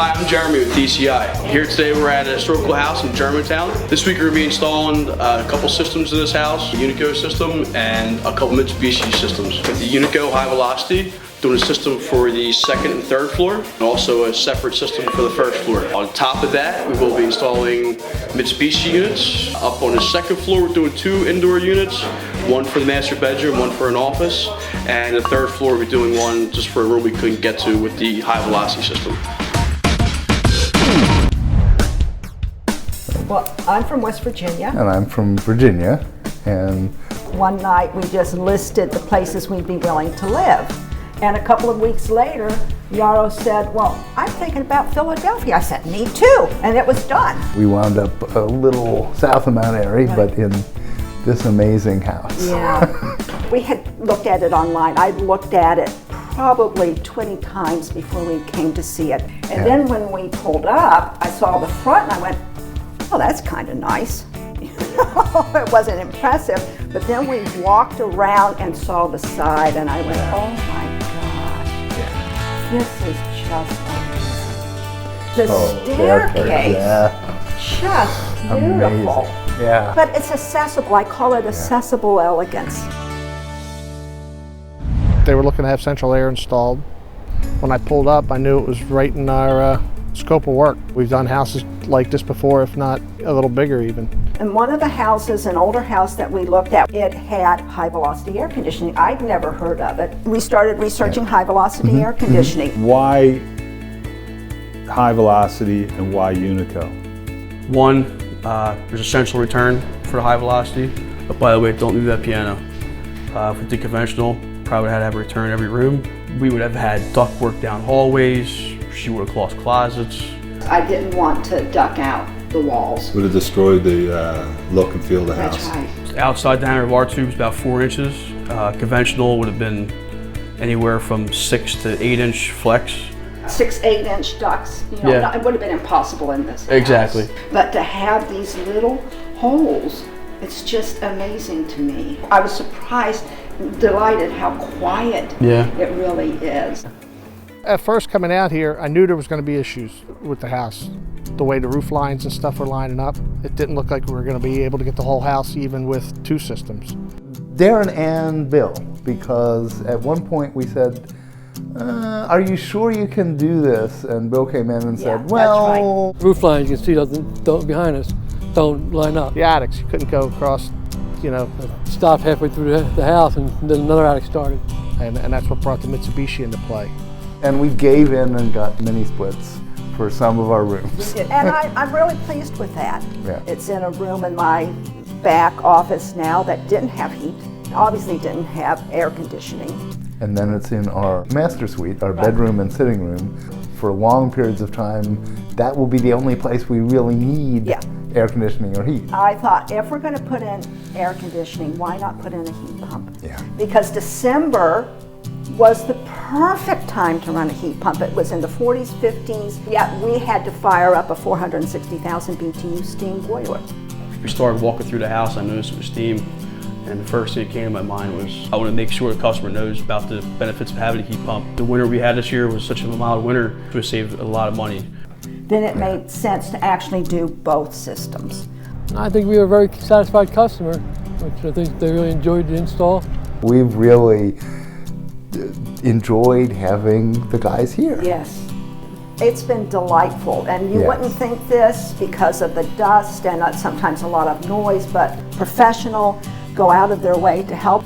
Hi, I'm Jeremy with ECI. Here today we're at a historical house in Germantown. This week we're going to be installing a couple systems in this house, a Unico system and a couple Mitsubishi systems. With the Unico high velocity, doing a system for the second and third floor, and also a separate system for the first floor. On top of that, we will be installing Mitsubishi units. Up on the second floor, we're doing 2 indoor units, one for the master bedroom, one for an office, and the third floor we're doing one just for a room we couldn't get to with the high velocity system. Well, I'm from West Virginia. And I'm from Virginia. And one night we just listed the places we'd be willing to live. And a couple of weeks later, Yarrow said, well, I'm thinking about Philadelphia. I said, me too. And it was done. we wound up a little south of Mount Airy, but in this amazing house. Yeah. We had looked at it online. I looked at it probably 20 times before we came to see it. And then when we pulled up, I saw the front and I went, oh, that's kind of nice. It wasn't impressive, but then we walked around and saw the side and I went, oh my gosh, this is just amazing. The staircase, just beautiful. Amazing. Yeah. But it's accessible. I call it accessible elegance. They were looking to have central air installed. When I pulled up, I knew it was right in our scope of work. We've done houses like this before, if not a little bigger even. In one of the houses, an older house that we looked at, it had high velocity air conditioning. I'd never heard of it. We started researching high velocity air conditioning. Why high velocity and why Unico? One, there's a central return for the high velocity, but by the way, don't leave that piano. If we did conventional, probably had to have a return in every room. We would have had ductwork down hallways. She would have closed closets. I didn't want to duck out the walls. Would have destroyed the look and feel of the house. That's right. Outside diameter of our tube is about 4 inches. Conventional would have been anywhere from 6 to 8 inch flex. 6, 8-inch ducts. You know, it would have been impossible in this house. Exactly. But to have these little holes, it's just amazing to me. I was surprised, delighted how quiet it really is. At first coming out here, I knew there was going to be issues with the house. The way the roof lines and stuff were lining up, it didn't look like we were going to be able to get the whole house even with 2 systems. Darren and Bill, because at one point we said, are you sure you can do this? And Bill came in and said, well... Right. Roof lines, you can see don't behind us, don't line up. The attics, you couldn't go across, you know. Stopped halfway through the house and then another attic started. And that's what brought the Mitsubishi into play. And we gave in and got mini splits for some of our rooms. And I'm really pleased with that. Yeah. It's in a room in my back office now that didn't have heat, obviously didn't have air conditioning. And then it's in our master suite, our bedroom and sitting room. For long periods of time, that will be the only place we really need air conditioning or heat. I thought, if we're going to put in air conditioning, why not put in a heat pump? Yeah. Because December was the perfect time to run a heat pump. It was in the 40s, 50s, yet we had to fire up a 460,000 BTU steam boiler. We started walking through the house, I noticed it was steam, and the first thing that came to my mind was I want to make sure the customer knows about the benefits of having a heat pump. The winter we had this year was such a mild winter, it would save a lot of money. Then it made sense to actually do both systems. I think we were a very satisfied customer, which I think they really enjoyed the install. We've really enjoyed having the guys here. Yes. It's been delightful, and you wouldn't think this because of the dust and sometimes a lot of noise, but professional, go out of their way to help,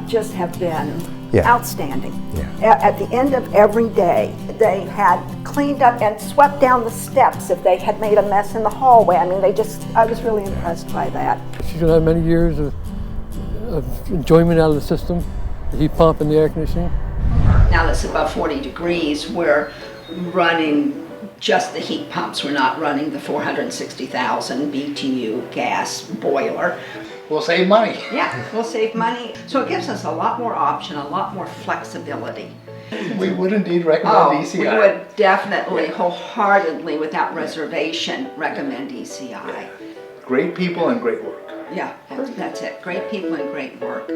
just have been outstanding. At the end of every day, they had cleaned up and swept down the steps if they had made a mess in the hallway. I mean, I was really impressed by that. She's going to have many years of enjoyment out of the system, the heat pump and the air conditioning. Now that's above 40 degrees, we're running just the heat pumps. We're not running the 460,000 BTU gas boiler. We'll save money. Yeah, we'll save money. So it gives us a lot more option, a lot more flexibility. We would indeed recommend ECI. We would definitely, wholeheartedly, without reservation, recommend ECI. Great people and great work. Yeah, that's it. Great people and great work.